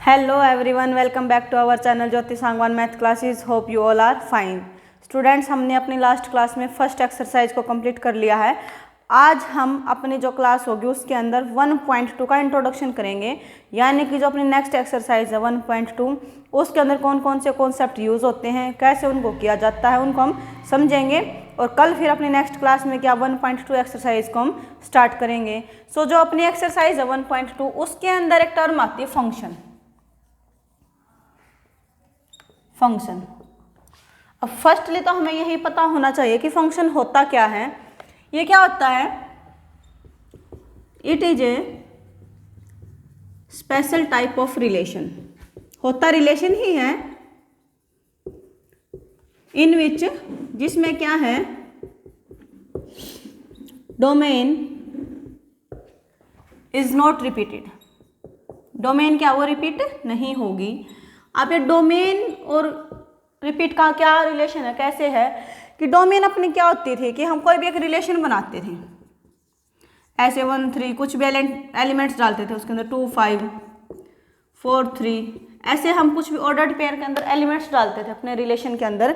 Hello everyone, welcome back to our channel Jyoti Sangwan math classes. Hope you all are fine. Students, हमने अपनी last class में first exercise को complete कर लिया है. आज हम अपनी जो क्लास होगी उसके अंदर 1.2 का इंट्रोडक्शन करेंगे, यानी कि जो अपनी नेक्स्ट एक्सरसाइज है 1.2 उसके अंदर कौन कौन से कॉन्सेप्ट यूज़ होते हैं, कैसे उनको किया जाता है, उनको हम समझेंगे. और कल फिर अपनी नेक्स्ट क्लास में क्या 1.2 एक्सरसाइज को हम स्टार्ट करेंगे. सो जो अपनी एक्सरसाइज है 1.2 उसके अंदर एक टर्म आती है फंक्शन. अब फर्स्टली तो हमें यही पता होना चाहिए कि फंक्शन होता क्या है. ये क्या होता है? It is a special type of relation. होता रिलेशन ही है इन विच, जिसमें क्या है, domain is not repeated. Domain क्या वो रिपीट नहीं होगी. अब ये डोमेन और रिपीट का क्या रिलेशन है, कैसे है कि डोमेन अपनी क्या होती थी कि हम कोई भी एक रिलेशन बनाते थे, ऐसे 1 3 कुछ भी एलिमेंट्स डालते थे उसके अंदर, 2 5 4 3, ऐसे हम कुछ भी ऑर्डर्ड पेयर के अंदर एलिमेंट्स डालते थे अपने रिलेशन के अंदर.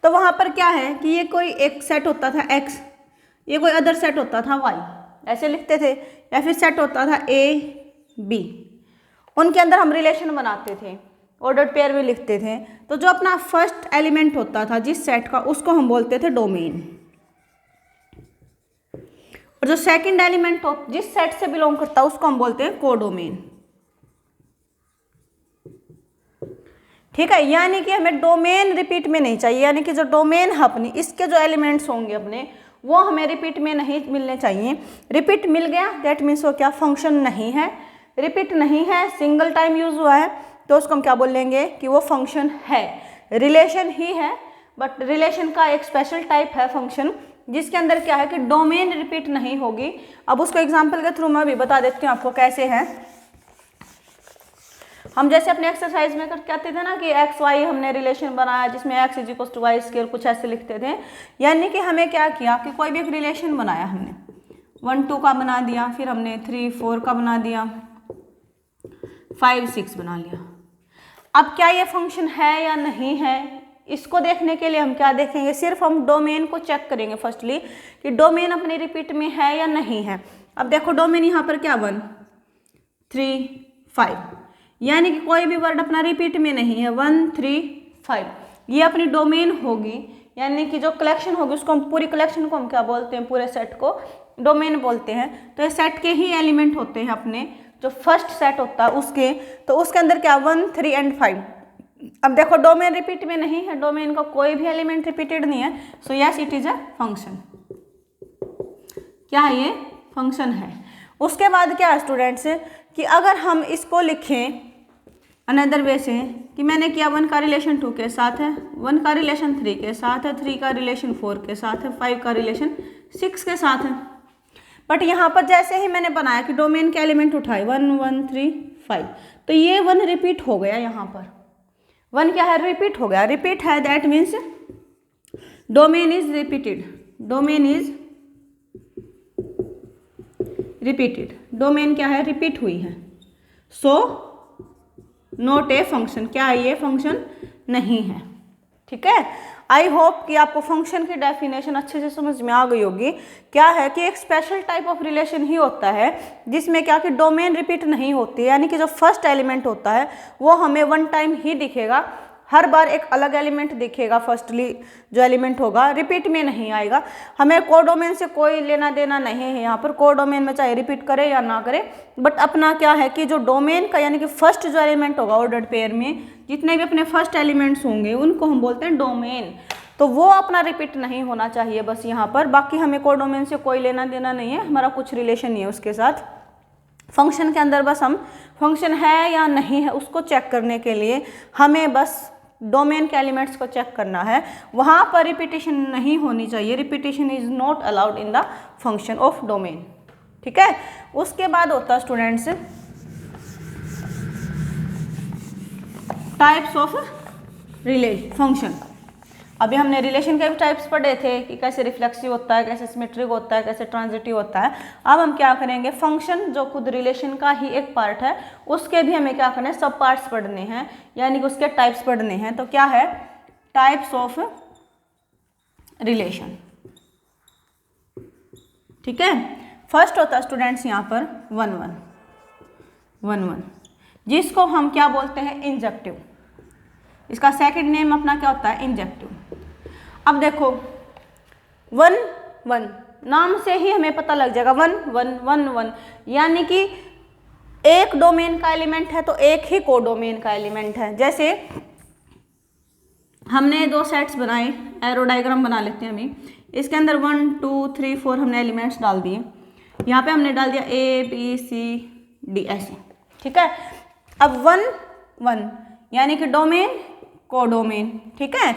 तो वहाँ पर क्या है कि ये कोई एक सेट होता था x, ये कोई अदर सेट होता था y, ऐसे लिखते थे, या फिर सेट होता था a b, उनके अंदर हम रिलेशन बनाते थे, ऑर्डर्ड पेयर भी लिखते थे. तो जो अपना फर्स्ट एलिमेंट होता था जिस सेट का, उसको हम बोलते थे डोमेन. और जो सेकंड एलिमेंट जिस सेट से बिलोंग करता है उसको हम बोलते हैं कोडोमेन. ठीक है, यानी कि हमें डोमेन रिपीट में नहीं चाहिए, यानी कि जो डोमेन है अपनी, इसके जो एलिमेंट्स होंगे अपने, वो हमें रिपीट में नहीं मिलने चाहिए. रिपीट मिल गया दैट मीन्स वो क्या फंक्शन नहीं है. रिपीट नहीं है, सिंगल टाइम यूज हुआ है, तो उसको हम क्या बोलेंगे कि वो फंक्शन है. रिलेशन ही है, बट रिलेशन का एक स्पेशल टाइप है फंक्शन, जिसके अंदर क्या है कि डोमेन रिपीट नहीं होगी. अब उसको एग्जांपल के थ्रू मैं भी बता देती हूँ आपको कैसे है. हम जैसे अपने एक्सरसाइज में करके आते थे ना कि एक्स वाई हमने रिलेशन बनाया जिसमें x is equal to y square, कुछ ऐसे लिखते थे. यानी कि हमें क्या किया कि कोई भी एक रिलेशन बनाया, हमने 1 2 का बना दिया, फिर हमने 3 4 का बना दिया, 5 6 बना लिया. अब क्या ये फंक्शन है या नहीं है, इसको देखने के लिए हम क्या देखेंगे, सिर्फ हम डोमेन को चेक करेंगे फर्स्टली कि डोमेन अपने रिपीट में है या नहीं है. अब देखो डोमेन यहाँ पर क्या 1 3 5, यानी कि कोई भी वर्ड अपना रिपीट में नहीं है. 1 3 5 ये अपनी डोमेन होगी, यानी कि जो कलेक्शन होगी उसको हम, पूरी कलेक्शन को हम क्या बोलते हैं, पूरे सेट को डोमेन बोलते हैं. तो ये सेट के ही एलिमेंट होते हैं अपने, जो फर्स्ट सेट होता है उसके. तो उसके अंदर क्या 1 3 एंड 5. अब देखो डोमेन रिपीट में नहीं है, डोमेन का कोई भी एलिमेंट रिपीटेड नहीं है, so yes it is a function. क्या है ये? फंक्शन है. उसके बाद क्या है स्टूडेंट्स कि अगर हम इसको लिखें अनदर वे से कि मैंने किया 1 का रिलेशन 2 के साथ है, 1 का रिलेशन 3 के साथ है, 3 का रिलेशन 4 के साथ है, 5 का रिलेशन 6 के साथ है. बट यहाँ पर जैसे ही मैंने बनाया कि डोमेन के एलिमेंट उठाए 1 1 3 5, तो ये 1 रिपीट हो गया. यहाँ पर 1 क्या है? रिपीट हो गया. रिपीट है that means domain is repeated. Domain is repeated. Domain क्या है? रिपीट हुई है. So not a function. क्या है? ये फंक्शन नहीं है. ठीक है, आई होप कि आपको फंक्शन की डेफिनेशन अच्छे से समझ में आ गई होगी. क्या है कि एक स्पेशल टाइप ऑफ रिलेशन ही होता है जिसमें क्या कि डोमेन रिपीट नहीं होती है, यानी कि जो फर्स्ट एलिमेंट होता है वो हमें 1 टाइम ही दिखेगा, हर बार एक अलग एलिमेंट दिखेगा. फर्स्टली जो एलिमेंट होगा रिपीट में नहीं आएगा. हमें कोडोमेन से कोई लेना देना नहीं है यहाँ पर, कोडोमेन में चाहे रिपीट करे या ना करे, बट अपना क्या है कि जो डोमेन का, यानी कि फर्स्ट जो एलिमेंट होगा ऑर्डर्ड पेयर में, जितने भी अपने फर्स्ट एलिमेंट्स होंगे उनको हम बोलते हैं डोमेन. तो वो अपना रिपीट नहीं होना चाहिए बस यहाँ पर. बाकी हमें कोडोमेन से कोई लेना देना नहीं है, हमारा कुछ रिलेशन नहीं है उसके साथ. फंक्शन के अंदर बस हम फंक्शन है या नहीं है उसको चेक करने के लिए हमें बस डोमेन के एलिमेंट्स को चेक करना है. वहाँ पर रिपीटेशन नहीं होनी चाहिए. Repetition is not allowed in the function of domain. ठीक है, उसके बाद होता है students types of relay function. अभी हमने रिलेशन के भी टाइप्स पढ़े थे कि कैसे रिफ्लेक्सिव होता है, कैसे सिमेट्रिक होता है, कैसे ट्रांजिटिव होता है। अब हम क्या करेंगे, फंक्शन जो खुद रिलेशन का ही एक पार्ट है उसके भी हमें क्या करना है, सब पार्ट्स पढ़ने हैं, यानी कि उसके टाइप्स पढ़ने हैं। तो क्या है, टाइप्स ऑफ रिलेशन। ठीक है, फर्स्ट होता है स्टूडेंट्स यहाँ पर 1 1, जिसको हम क्या बोलते हैं, इंजेक्टिव। इसका सेकंड नेम अपना क्या होता है, इंजेक्टिव। अब देखो 1 1 नाम से ही हमें पता लग जाएगा 1 1 1 1, यानी कि एक डोमेन का एलिमेंट है तो एक ही कोडोमेन का एलिमेंट है। जैसे हमने 2 सेट्स बनाए, एरो डायग्राम बना लेते हैं अभी। इसके अंदर 1 2 3 4 हमने एलिमेंट्स डाल दिए, यहाँ पे हमने डाल दिया A B C D ऐसे। ठीक है, अब 1 1 यानी कि डोमेन कोडोमेन। ठीक है,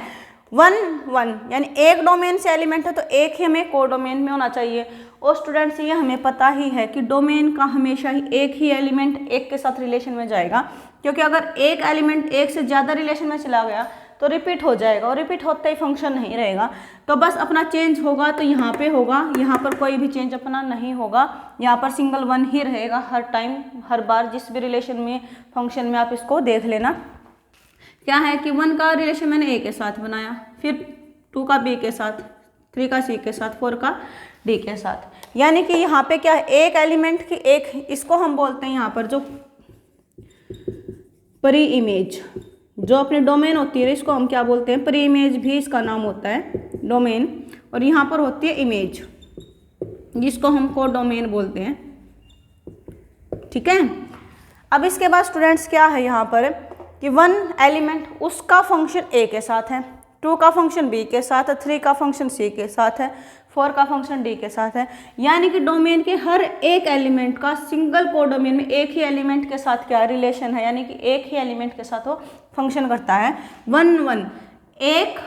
1 1 यानी एक डोमेन से एलिमेंट है तो एक ही हमें कोडोमेन में होना चाहिए। और स्टूडेंट्स ये हमें पता ही है कि डोमेन का हमेशा ही एक ही एलिमेंट एक के साथ रिलेशन में जाएगा, क्योंकि अगर एक एलिमेंट एक से ज़्यादा रिलेशन में चला गया तो रिपीट हो जाएगा, और रिपीट होते ही फंक्शन नहीं रहेगा। तो बस अपना चेंज होगा तो यहाँ पे होगा, यहाँ पर कोई भी चेंज अपना नहीं होगा, यहाँ पर सिंगल 1 ही रहेगा हर टाइम, हर बार जिस भी रिलेशन में फंक्शन में आप इसको देख लेना। क्या है कि 1 का रिलेशन मैंने A के साथ बनाया, फिर 2 का B के साथ, 3 का C के साथ, 4 का D के साथ, यानी कि यहाँ पे क्या है, एक एलिमेंट की एक, इसको हम बोलते हैं यहाँ पर जो प्री इमेज, जो अपने डोमेन होती है इसको हम क्या बोलते हैं, प्री इमेज भी इसका नाम होता है डोमेन, और यहाँ पर होती है इमेज जिसको हम कोडोमेन बोलते हैं। ठीक है, अब इसके बाद स्टूडेंट्स क्या है यहाँ पर कि 1 एलिमेंट उसका फंक्शन A के साथ है, 2 का फंक्शन B के साथ है, 3 का फंक्शन C के साथ है, 4 का फंक्शन D के साथ है, यानी कि डोमेन के हर एक एलिमेंट का सिंगल कोडोमेन में एक ही एलिमेंट के साथ क्या रिलेशन है, यानी कि एक ही एलिमेंट के साथ वो फंक्शन करता है। 1 1 एक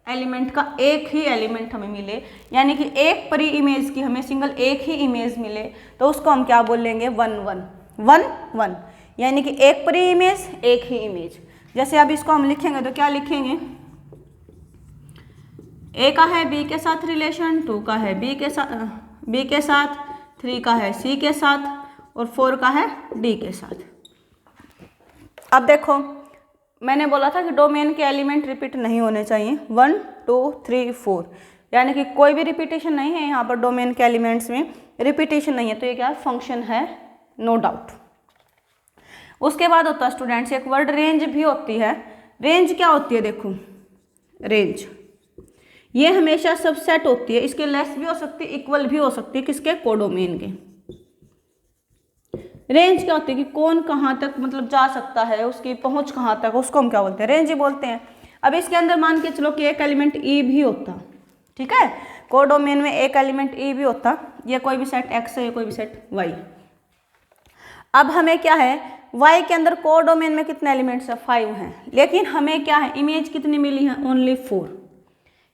एलिमेंट का एक ही एलिमेंट हमें मिले, यानी कि एक प्री इमेज की हमें सिंगल एक ही इमेज मिले, तो उसको हम क्या बोलेंगे, 1 1 1 1, यानी कि एक प्री इमेज एक ही इमेज। जैसे अब इसको हम लिखेंगे तो क्या लिखेंगे, A का है B के साथ रिलेशन, 2 का है B के साथ, 3 का है C के साथ, और 4 का है D के साथ। अब देखो मैंने बोला था कि डोमेन के एलिमेंट रिपीट नहीं होने चाहिए, 1 2 3 4, यानी कि कोई भी रिपीटेशन नहीं है यहाँ पर, डोमेन के एलिमेंट्स में रिपीटेशन नहीं है, तो ये क्या फंक्शन है, नो डाउट। उसके बाद होता है स्टूडेंट्स एक वर्ड रेंज भी होती है। रेंज क्या होती है, देखो रेंज ये हमेशा सबसेट होती है, इसके लेस भी हो सकती है, इक्वल भी हो सकती है, किसके, कोडोमेन के। रेंज क्या होती है कि कौन कहाँ तक मतलब जा सकता है, उसकी पहुँच कहाँ तक, उसको हम क्या बोलते हैं, रेंज ही बोलते हैं। अब इसके अंदर मान के चलो कि एक एलिमेंट E भी होता, ठीक है, कोडोमेन में एक एलिमेंट E भी होता, ये कोई भी सेट X है, ये कोई भी सेट Y। अब हमें क्या है, Y के अंदर कोडोमेन में कितने एलिमेंट्स है, 5 हैं, लेकिन हमें क्या है, इमेज कितनी मिली है, ओनली 4।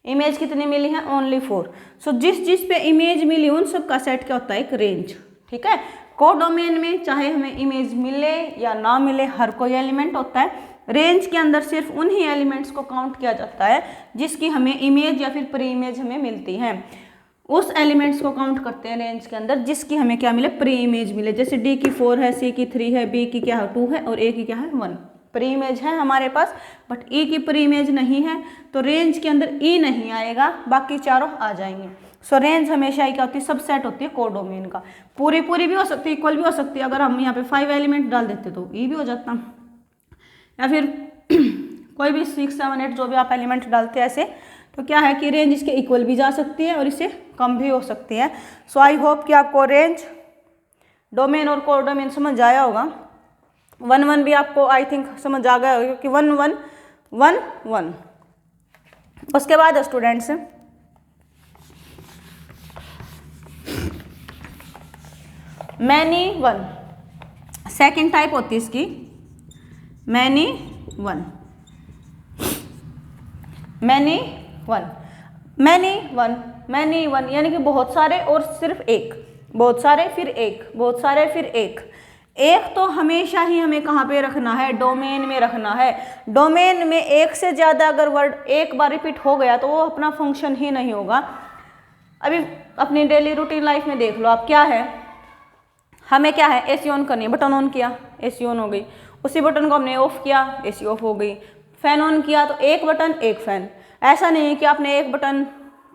इमेज कितनी मिली है, ओनली 4। सो जिस पे इमेज मिली उन सब का सेट क्या होता है, एक रेंज। ठीक है, कोडोमेन में चाहे हमें इमेज मिले या ना मिले, हर कोई एलिमेंट होता है। रेंज के अंदर सिर्फ उन्हीं एलिमेंट्स को काउंट किया जाता है जिसकी हमें इमेज या फिर प्री इमेज हमें मिलती है, उस एलिमेंट्स को काउंट करते हैं रेंज के अंदर जिसकी हमें क्या मिले, प्री इमेज मिले। जैसे D की 4 है, C की 3 है, B की क्या है, 2 है, और A की क्या है, 1। प्री इमेज है हमारे पास, बट E की प्री इमेज नहीं है, तो रेंज के अंदर E नहीं आएगा, बाकी चारों आ जाएंगे। सो रेंज हमेशा ही क्या होती है, सबसेट होती है कोडोमेन का। पूरी भी हो सकती है, इक्वल भी हो सकती है। अगर हम यहाँ पे 5 एलिमेंट डाल देते तो E भी हो जाता, या फिर कोई भी 6 7 8 जो भी आप एलिमेंट डालते हैं ऐसे, तो क्या है कि रेंज इसके इक्वल भी जा सकती है और इससे कम भी हो सकती है। सो आई होप कि आपको रेंज, डोमेन और कोडोमेन समझ आया होगा। 1 1 भी आपको आई थिंक समझ आ गया होगा, क्योंकि 1 1 1 1। उसके बाद स्टूडेंट्स मैनी 1, सेकेंड टाइप होती है इसकी, मैनी 1। मैनी 1, मैनी 1, मैनी 1 यानी कि बहुत सारे और सिर्फ एक, बहुत सारे फिर एक, बहुत सारे फिर एक। एक तो हमेशा ही हमें कहाँ पे रखना है, डोमेन में रखना है। डोमेन में एक से ज़्यादा अगर वर्ड एक बार रिपीट हो गया तो वो अपना फंक्शन ही नहीं होगा। अभी अपनी डेली रूटीन लाइफ में देख लो आप, क्या है, हमें क्या है, एसी ऑन करनी है, बटन ऑन किया, एसी ऑन हो गई। उसी बटन को हमने ऑफ किया, एसी ऑफ हो गई। फैन ऑन किया तो एक बटन एक फैन। ऐसा नहीं है कि आपने एक बटन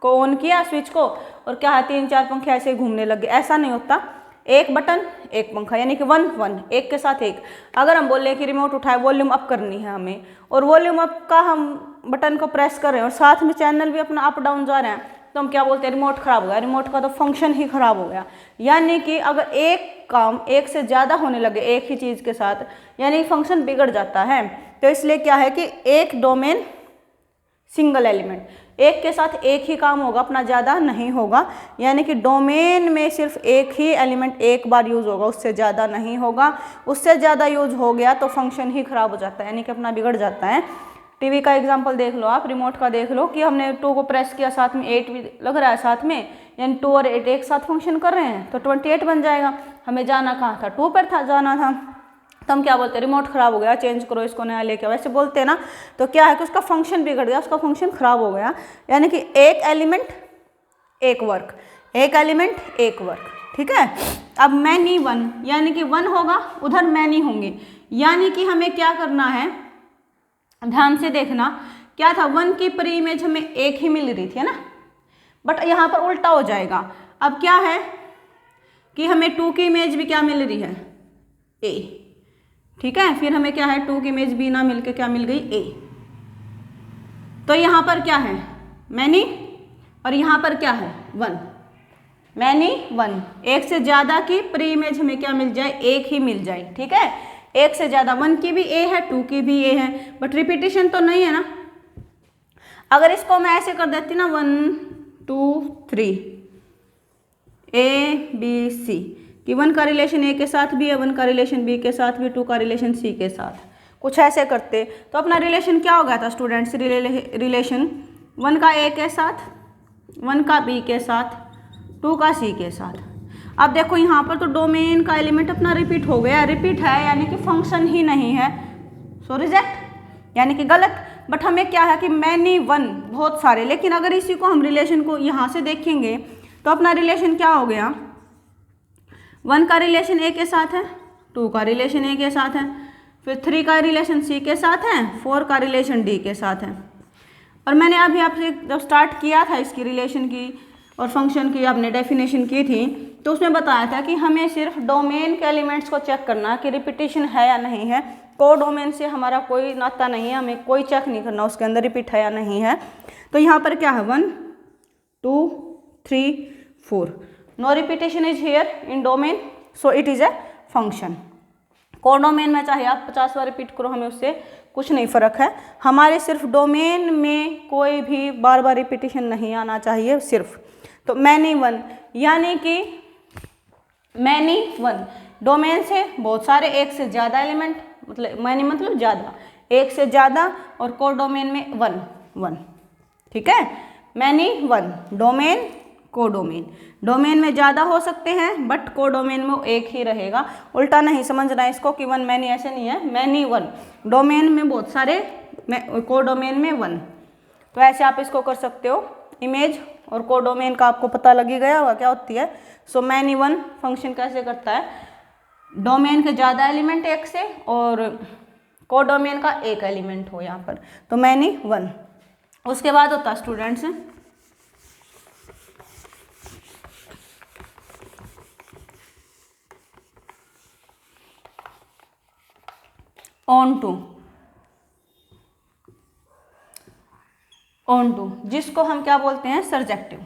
को ऑन किया स्विच को और क्या है 3-4 पंखे ऐसे घूमने लग गए, ऐसा नहीं होता। एक बटन एक पंखा, यानी कि 1 1 एक के साथ एक। अगर हम बोले कि रिमोट उठाए, वॉल्यूम अप करनी है हमें, और वॉल्यूम अप का हम बटन को प्रेस कर रहे हैं और साथ में चैनल भी अपना अप डाउन जा रहे हैं, तो हम क्या बोलते हैं, रिमोट खराब हो गया। रिमोट का तो फंक्शन ही खराब हो गया। यानी कि अगर एक काम एक से ज़्यादा होने लगे एक ही चीज़ के साथ, यानी फंक्शन बिगड़ जाता है। तो इसलिए क्या है कि एक डोमेन सिंगल एलिमेंट, एक के साथ एक ही काम होगा, अपना ज़्यादा नहीं होगा। यानी कि डोमेन में सिर्फ एक ही एलिमेंट एक बार यूज़ होगा, उससे ज़्यादा नहीं होगा। उससे ज़्यादा यूज़ हो गया तो फंक्शन ही खराब हो जाता है, यानी कि अपना बिगड़ जाता है। टीवी का एग्जांपल देख लो आप, रिमोट का देख लो कि हमने 2 को प्रेस किया, साथ में 8 भी लग रहा है साथ में, यानी 2 और 8 एक साथ फंक्शन कर रहे हैं तो 28 बन जाएगा। हमें जाना कहाँ था, 2 पर था जाना था, तो हम क्या बोलते हैं, रिमोट खराब हो गया, चेंज करो इसको, नया लेके आओ, वैसे बोलते हैं ना। तो क्या है कि उसका फंक्शन बिगड़ गया, उसका फंक्शन खराब हो गया। यानी कि एक एलिमेंट एक वर्क, एक एलिमेंट एक वर्क, ठीक है। अब मैनी वन, यानी कि 1 होगा उधर मैनी होंगे, यानी कि हमें क्या करना है, ध्यान से देखना, क्या था, 1 की प्री इमेज हमें एक ही मिल रही थी, है ना, बट यहाँ पर उल्टा हो जाएगा। अब क्या है कि हमें 2 की इमेज भी क्या मिल रही है, ए, ठीक है। फिर हमें क्या है, 2 की इमेज बी ना मिलके क्या मिल गई, ए। तो यहाँ पर क्या है, मैनी, और यहाँ पर क्या है, 1, मैनी 1। एक से ज़्यादा की प्री इमेज हमें क्या मिल जाए, एक ही मिल जाए, ठीक है। एक से ज़्यादा, 1 की भी ए है, 2 की भी ए है, बट रिपीटिशन तो नहीं है ना। अगर इसको मैं ऐसे कर देती ना, 1 2 3 ए बी सी, कि 1 का रिलेशन ए के साथ भी है, 1 का रिलेशन बी के साथ भी, 2 का रिलेशन सी के साथ, कुछ ऐसे करते तो अपना रिलेशन क्या हो गया था स्टूडेंट्स, रिलेशन 1 का ए के साथ, 1 का बी के साथ, 2 का सी के साथ। अब देखो यहाँ पर तो डोमेन का एलिमेंट अपना रिपीट हो गया, रिपीट है यानी कि फंक्शन ही नहीं है, सो रिजेक्ट, यानी कि गलत। बट हमें क्या है कि मैनी 1 बहुत सारे, लेकिन अगर इसी को हम रिलेशन को यहाँ से देखेंगे तो अपना रिलेशन क्या हो गया, 1 का रिलेशन ए के साथ है, 2 का रिलेशन ए के साथ है, फिर 3 का रिलेशन सी के साथ है, 4 का रिलेशन डी के साथ है। और मैंने अभी आपसे जब स्टार्ट किया था इसकी रिलेशन की और फंक्शन की आपने डेफिनेशन की थी, तो उसमें बताया था कि हमें सिर्फ डोमेन के एलिमेंट्स को चेक करना कि रिपीटिशन है या नहीं है। को डोमेन से हमारा कोई नाता नहीं है, हमें कोई चेक नहीं करना उसके अंदर रिपीट है या नहीं है। तो यहाँ पर क्या है, 1 2 3 4, no repetition is here in domain, so it is a function. को डोमेन में चाहे आप 50 बार रिपीट करो, हमें उससे कुछ नहीं फ़र्क है। हमारे सिर्फ डोमेन में कोई भी बार बार रिपीटिशन नहीं आना चाहिए सिर्फ। तो मैनी 1, यानी कि मैनी 1 डोमेन से बहुत सारे, एक से ज़्यादा एलिमेंट, मतलब मैनी मतलब ज़्यादा, एक से ज़्यादा, और को डोमेन में 1 1, ठीक है। मैनी 1 डोमेन, को डोमेन, डोमेन में ज़्यादा हो सकते हैं बट को डोमेन में वो एक ही रहेगा। उल्टा नहीं समझना इसको कि 1 मैनी, ऐसे नहीं है, मैनी 1 डोमेन में बहुत सारे, को डोमेन में 1। तो ऐसे आप इसको कर सकते हो। इमेज और को डोमेन का आपको पता लग ही गया होगा क्या होती है। सो मैनी 1 फंक्शन कैसे करता है, डोमेन के ज़्यादा एलिमेंट एक से और को डोमेन का एक एलिमेंट हो यहाँ पर, तो मैनी 1। उसके बाद होता है स्टूडेंट्स ऑन टू, जिसको हम क्या बोलते हैं, सर्जेक्टिव।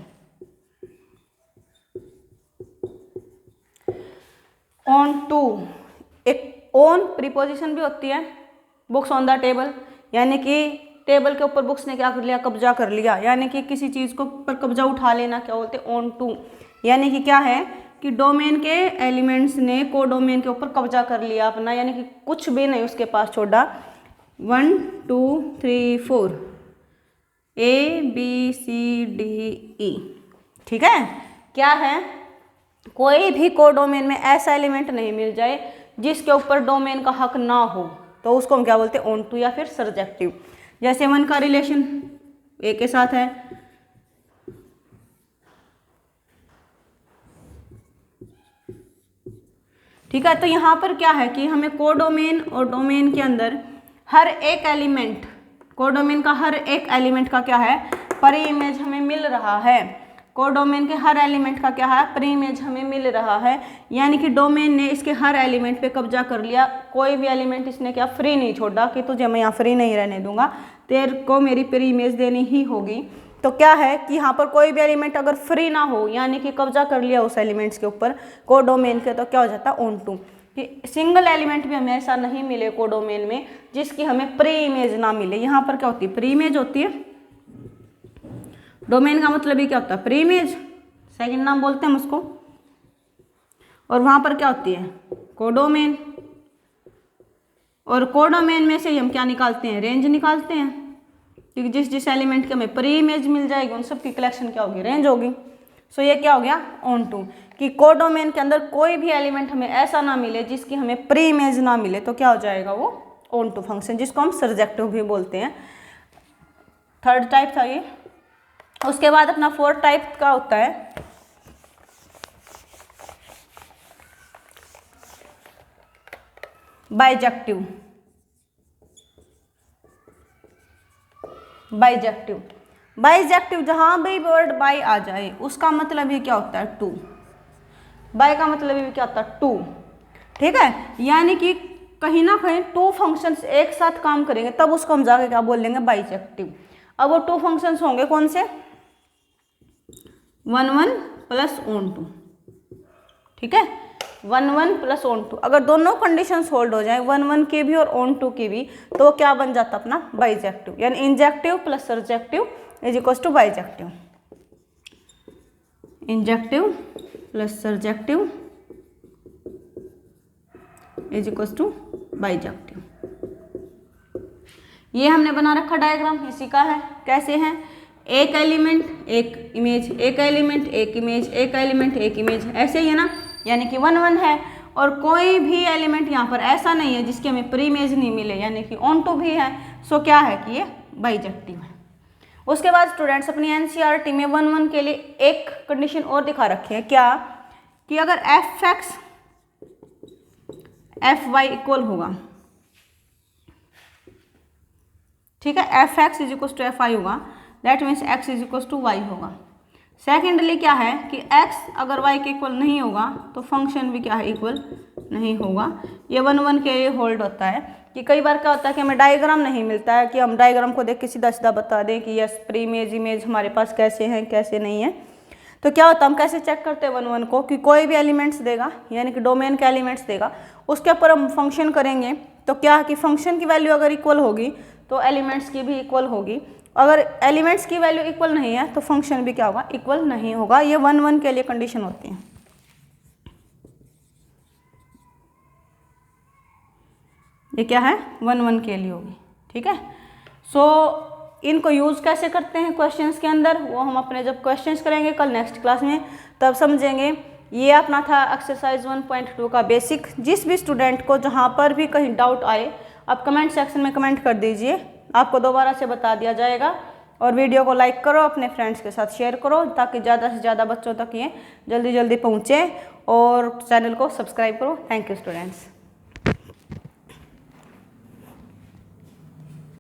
ऑन टू, एक ऑन प्रीपोजिशन भी होती है, बुक्स ऑन द टेबल, यानी कि टेबल के ऊपर बुक्स ने क्या कर लिया, कब्जा कर लिया, यानी कि किसी चीज़ को पर कब्जा उठा लेना, क्या बोलते हैं, ऑन टू। यानी कि क्या है कि डोमेन के एलिमेंट्स ने को डोमेन के ऊपर कब्जा कर लिया अपना, यानी कि कुछ भी नहीं उसके पास छोड़ा। 1 2 3 4 A B C D E, ठीक है। क्या है, कोई भी को डोमेन में ऐसा एलिमेंट नहीं मिल जाए जिसके ऊपर डोमेन का हक ना हो तो उसको हम क्या बोलते हैं, ऑन टू या फिर सर्जेक्टिव। जैसे 1 का रिलेशन ए के साथ है, ठीक है। तो यहाँ पर क्या है कि हमें कोडोमेन और डोमेन के अंदर हर एक एलिमेंट, कोडोमेन का हर एक एलिमेंट का क्या है, प्री इमेज हमें मिल रहा है। कोडोमेन के हर एलिमेंट का क्या है, प्री इमेज हमें मिल रहा है। यानी कि डोमेन ने इसके हर एलिमेंट पे कब्जा कर लिया, कोई भी एलिमेंट इसने क्या फ्री नहीं छोड़ा कि तुझे मैं यहाँ फ्री नहीं रहने दूंगा, तेरे को मेरी प्री इमेज देनी ही होगी। तो क्या है कि यहाँ पर कोई भी एलिमेंट अगर फ्री ना हो, यानी कि कब्जा कर लिया उस एलिमेंट्स के ऊपर कोडोमेन के, तो क्या हो जाता है, ऑन टू। कि सिंगल एलिमेंट भी हमें ऐसा नहीं मिले कोडोमेन में जिसकी हमें प्री इमेज ना मिले। यहाँ पर क्या होती है, प्री इमेज होती है। डोमेन का मतलब ही क्या होता है, प्री इमेज, सेकंड नाम बोलते हैं हम उसको। और वहाँ पर क्या होती है, कोडोमेन। और कोडोमेन में से ही हम क्या निकालते हैं, रेंज निकालते हैं, क्योंकि जिस जिस एलिमेंट की हमें प्री इमेज मिल जाएगी उन सब की कलेक्शन क्या होगी, रेंज होगी। सो ये क्या हो गया, ऑन टू। कि कोडोमेन के अंदर कोई भी एलिमेंट हमें ऐसा ना मिले जिसकी हमें प्री इमेज ना मिले, तो क्या हो जाएगा वो ऑन टू फंक्शन, जिसको हम सर्जेक्टिव भी बोलते हैं। थर्ड टाइप था ये। उसके बाद अपना फोर्थ टाइप का होता है बाइजेक्टिव। बाइजेक्टिव, बाइजेक्टिव जहां भी वर्ड बाई आ जाए उसका मतलब ही क्या होता है, टू। बाय का मतलब ही क्या होता है, टू, ठीक है। यानी कि कहीं ना कहीं टू फंक्शंस एक साथ काम करेंगे तब उसको हम जाके क्या बोल लेंगे, बाइजेक्टिव। अब वो टू फंक्शंस होंगे कौन से, 1 1 प्लस ऑन टू, ठीक है, 1 1 प्लस ऑन टू। अगर दोनों कंडीशंस होल्ड हो जाए, 1 1 की भी और ऑन टू की भी, तो क्या बन जाता अपना बाइजेक्टिव। यानी injective plus surjective is equal to bijective. Injective plus surjective is equal to bijective. ये हमने बना रखा डायग्राम, इसी का है। कैसे है, एक एलिमेंट एक इमेज, एक एलिमेंट एक इमेज, एक एलिमेंट एक इमेज, ऐसे ही है ना। यानी कि 1 1 है और कोई भी एलिमेंट यहाँ पर ऐसा नहीं है जिसकी हमें प्री इमेज नहीं मिले, यानी कि ऑन टू भी है। सो क्या है कि ये बाइजेक्टिव है। उसके बाद स्टूडेंट्स अपनी एनसीईआरटी में 1 1 के लिए एक कंडीशन और दिखा रखी है, क्या कि अगर f x f y equal होगा, ठीक है, f x is equal to f y होगा, that means x is equal to y होगा। सेकेंडली क्या है कि x अगर y के इक्वल नहीं होगा तो फंक्शन भी क्या है, इक्वल नहीं होगा। ये 1 1 के लिए होल्ड होता है। कि कई बार क्या होता है कि हमें डायग्राम नहीं मिलता है कि हम डायग्राम को देख के सीधा सीधा बता दें कि यस प्री इमेज इमेज हमारे पास कैसे हैं कैसे नहीं है। तो क्या होता है, हम कैसे चेक करते हैं 1 1 को, कि कोई भी एलिमेंट्स देगा, यानी कि डोमेन के एलिमेंट्स देगा, उसके ऊपर हम फंक्शन करेंगे। तो क्या कि फंक्शन की वैल्यू अगर इक्वल होगी तो एलिमेंट्स की भी इक्वल होगी। अगर एलिमेंट्स की वैल्यू इक्वल नहीं है तो फंक्शन भी क्या होगा, इक्वल नहीं होगा। ये 1 1 के लिए कंडीशन होती है। ये क्या है, 1 1 के लिए होगी, ठीक है। सो इनको यूज़ कैसे करते हैं क्वेश्चंस के अंदर, वो हम अपने जब क्वेश्चंस करेंगे कल नेक्स्ट क्लास में तब समझेंगे। ये अपना था एक्सरसाइज 1.2 का बेसिक। जिस भी स्टूडेंट को जहाँ पर भी कहीं डाउट आए आप कमेंट सेक्शन में कमेंट कर दीजिए, आपको दोबारा से बता दिया जाएगा। और वीडियो को लाइक करो, अपने फ्रेंड्स के साथ शेयर करो ताकि ज़्यादा से ज़्यादा बच्चों तक ये जल्दी जल्दी पहुँचे, और चैनल को सब्सक्राइब करो। Thank you students.